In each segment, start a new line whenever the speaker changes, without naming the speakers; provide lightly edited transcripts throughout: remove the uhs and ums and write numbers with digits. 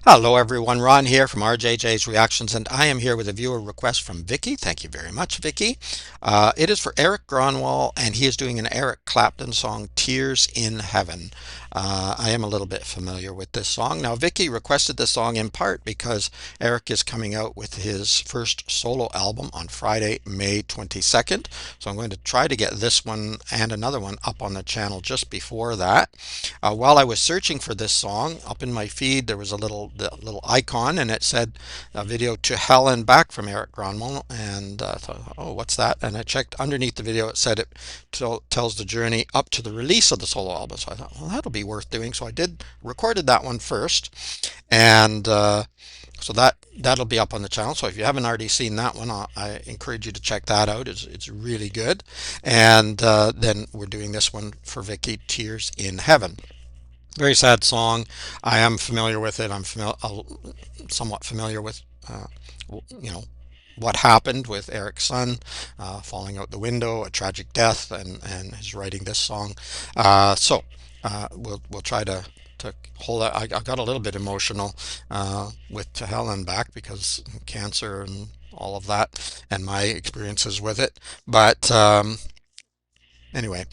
Hello everyone, Ron here from RJJ's Reactions, and I am here with a viewer request from Vicky. Thank you very much, Vicky. It is for Erik Grönwall, and he is doing an Eric Clapton song, Tears in Heaven. I am a little bit familiar with this song. Now, Vicky requested this song in part because Eric is coming out with his first solo album on Friday, May 22nd. So I'm going to try to get this one and another one up on the channel just before that. While I was searching for this song, up in my feed there was the little icon, and it said a video to Hell and Back from Erik Grönwall, and I thought, oh, what's that? And I checked underneath the video. It said it tells the journey up to the release of the solo album. So I thought, well, that'll be worth doing. So I recorded that one first, and so that'll be up on the channel. So if you haven't already seen that one, I encourage you to check that out. It's really good. And then we're doing this one for Vicky, Tears in Heaven. Very sad song. I am familiar with it. I'm somewhat familiar with, you know, what happened with Eric's son falling out the window, a tragic death, and his writing this song. We'll try to hold that. I got a little bit emotional with To Hell and Back because cancer and all of that, and my experiences with it. But anyway.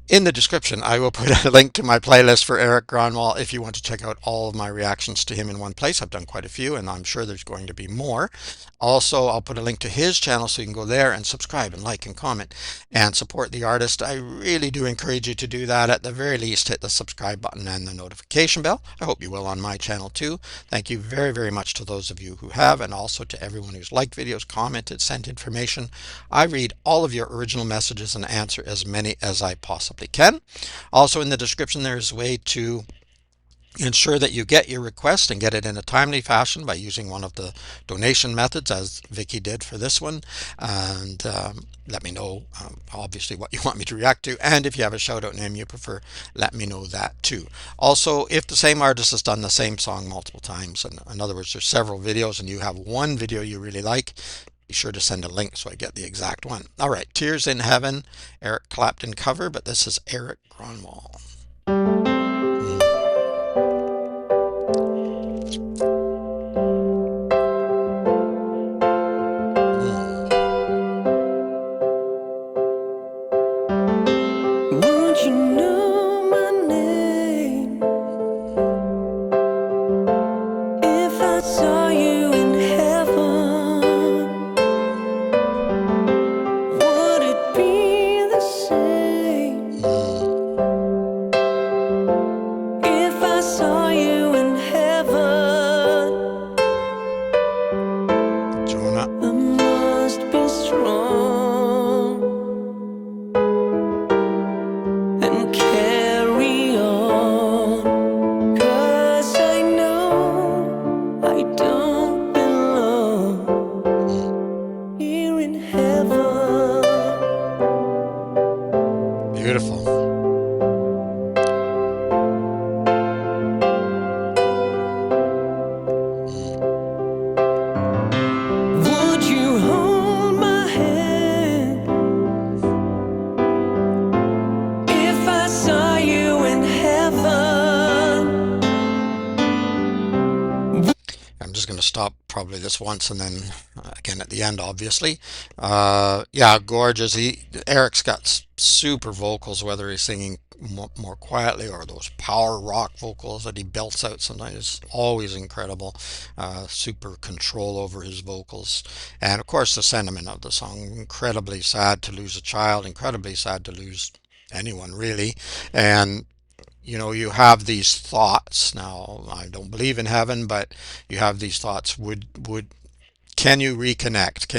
In the description, I will put a link to my playlist for Erik Grönwall if you want to check out all of my reactions to him in one place. I've done quite a few, and I'm sure there's going to be more. Also, I'll put a link to his channel so you can go there and subscribe and like and comment and support the artist. I really do encourage you to do that. At the very least, hit the subscribe button and the notification bell. I hope you will on my channel too. Thank you very, very much to those of you who have, and also to everyone who's liked videos, commented, sent information. I read all of your original messages and answer as many as I possibly can. Also, in the description there's a way to ensure that you get your request and get it in a timely fashion by using one of the donation methods, as Vicky did for this one. And let me know obviously what you want me to react to, and if you have a shout out name you prefer, let me know that too. Also, if the same artist has done the same song multiple times, and in other words there's several videos and you have one video you really like, be sure to send a link so I get the exact one. All right, Tears in Heaven, Eric Clapton cover, but this is Erik Grönwall.
Would you know my name if I saw you in heaven? Would it be the same if I saw you in heaven?
Jonah.
I must be strong and carry on, 'cause I know I don't belong here in heaven.
Beautiful.
Would you hold my hand if I saw you in heaven?
I'm just going to stop probably this once and then again at the end, obviously. Yeah, gorgeous. Eric's got super vocals, whether he's singing more quietly or those power rock vocals that he belts out sometimes. It's always incredible. Super control over his vocals. And of course, the sentiment of the song, incredibly sad to lose a child, incredibly sad to lose anyone really. And you have these thoughts. Now, I don't believe in heaven, but you have these thoughts. Can you reconnect?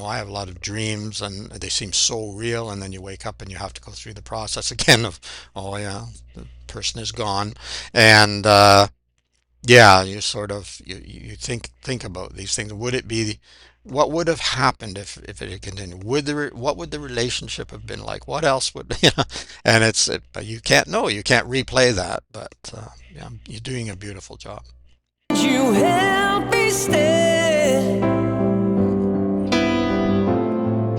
I have a lot of dreams and they seem so real, and then you wake up and you have to go through the process again of, oh yeah, the person is gone. And yeah, you think about these things. What would have happened if it had continued? What would the relationship have been like? What else would, and but you can't know, you can't replay that, but yeah, you're doing a beautiful job.
Would you help me stay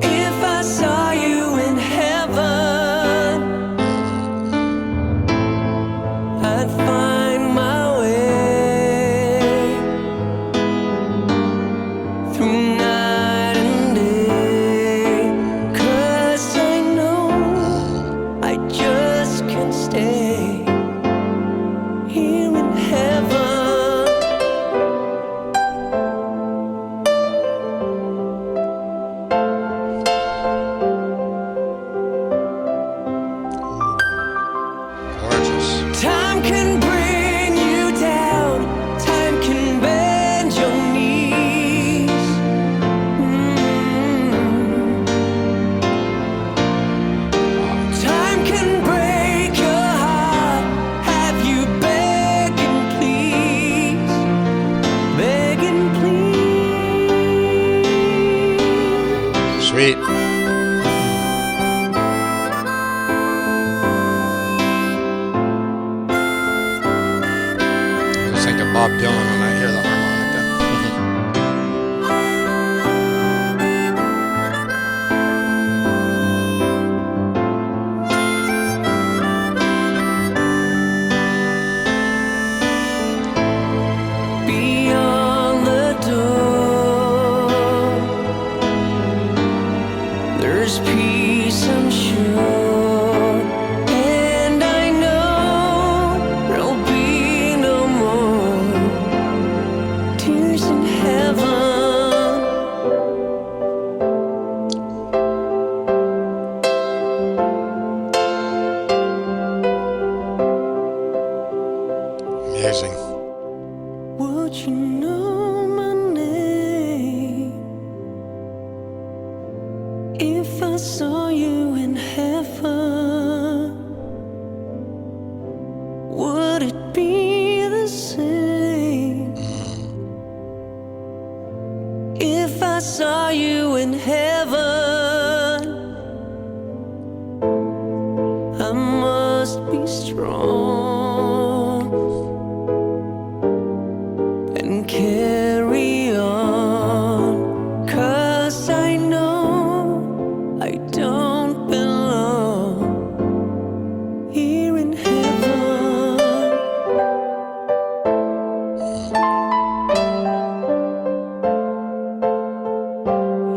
if I saw you in heaven? I'd find my way.
Sweet. I just think of Bob Dylan when I hear the harmonica.
Beyond the door, there's peace, I'm sure. And I know there'll be no more tears in heaven.
Amazing.
Would you know my name if I saw you in heaven? Would it be the same if I saw you in heaven? I must be strong and carry on, 'cause I know I don't belong here in heaven.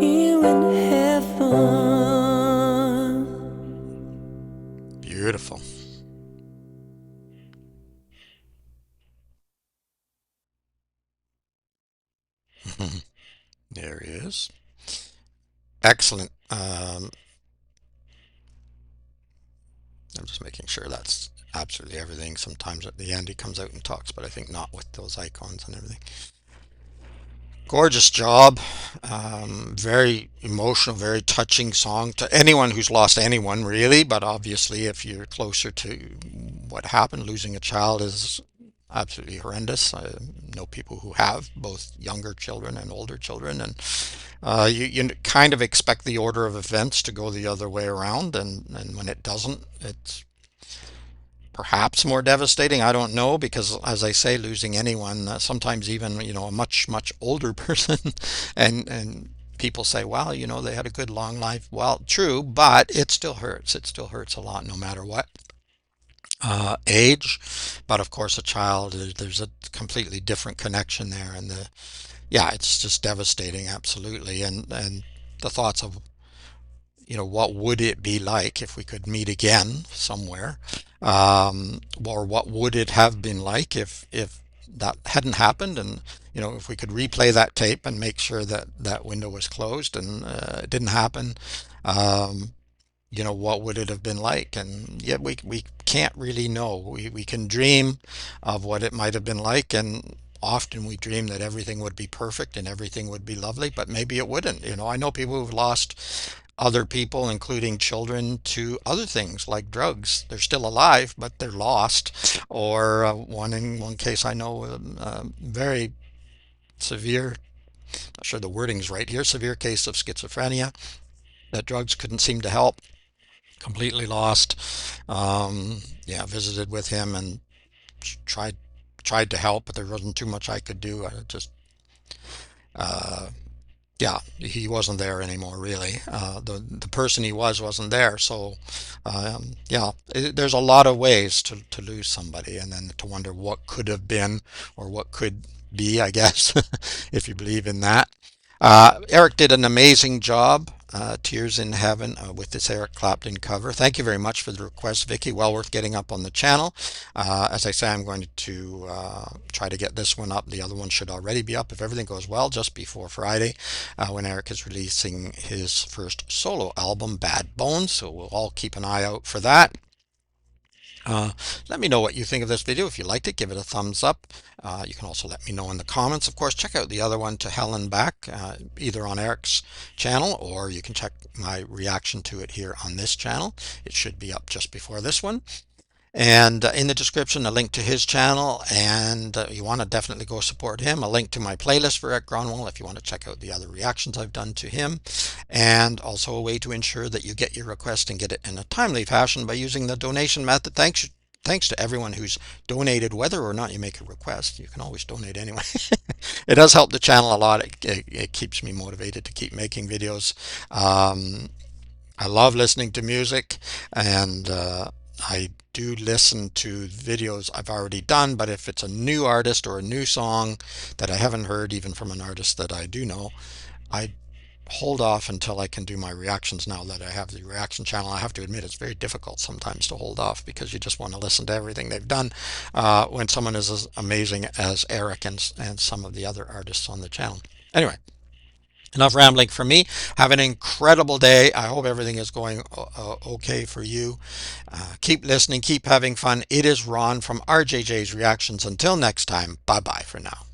Here in heaven.
Beautiful. There he is. Excellent. I'm just making sure that's absolutely everything. Sometimes at the end he comes out and talks, but I think not with those icons and everything. Gorgeous job. Very emotional, very touching song to anyone who's lost anyone, really. But obviously, if you're closer to what happened, losing a child is absolutely horrendous. I know people who have both younger children and older children, and you kind of expect the order of events to go the other way around, and when it doesn't, it's perhaps more devastating. I don't know because, as I say, losing anyone, sometimes even a much older person, and people say, well, they had a good long life. Well, true, but it still hurts. It still hurts a lot, no matter what age. But of course, a child, there's a completely different connection there, and yeah, it's just devastating, absolutely, and the thoughts of what would it be like if we could meet again somewhere, or what would it have been like if that hadn't happened, and if we could replay that tape and make sure that that window was closed and it didn't happen, um, what would it have been like? And yet we can't really know. We can dream of what it might have been like, and often we dream that everything would be perfect and everything would be lovely, but maybe it wouldn't. I know people who've lost other people, including children, to other things like drugs. They're still alive, but they're lost. Or in one case I know, very severe, not sure the wording's right here, severe case of schizophrenia that drugs couldn't seem to help. Completely lost. Yeah, visited with him and tried tried to help, but there wasn't too much I could do. I just uh, yeah, he wasn't there anymore, really. The person he wasn't there. So, yeah, there's a lot of ways to lose somebody, and then to wonder what could have been or what could be, I guess, if you believe in that. Eric did an amazing job. Tears in Heaven with this Eric Clapton cover. Thank you very much for the request, Vicky. Well worth getting up on the channel. As I say, I'm going to try to get this one up. The other one should already be up if everything goes well just before Friday, when Eric is releasing his first solo album, Bad Bones. So we'll all keep an eye out for that. Uh, Let me know what you think of this video. If you liked it, give it a thumbs up. You can also let me know in the comments. Of course, check out the other one, To Hell and Back, either on Eric's channel, or you can check my reaction to it here on this channel. It should be up just before this one. And in the description, a link to his channel, and you want to definitely go support him. A link to my playlist for Erik Grönwall if you want to check out the other reactions I've done to him, and also a way to ensure that you get your request and get it in a timely fashion by using the donation method. Thanks to everyone who's donated, whether or not you make a request. You can always donate anyway. It does help the channel a lot. It keeps me motivated to keep making videos. Um, I love listening to music, and I do listen to videos I've already done, but if it's a new artist or a new song that I haven't heard, even from an artist that I do know, I hold off until I can do my reactions. Now that I have the reaction channel, I have to admit it's very difficult sometimes to hold off because you just want to listen to everything they've done when someone is as amazing as Erik and some of the other artists on the channel. Anyway, enough rambling from me. Have an incredible day. I hope everything is going okay for you. Keep listening, keep having fun. It is Ron from RJJ's Reactions. Until next time, bye bye for now.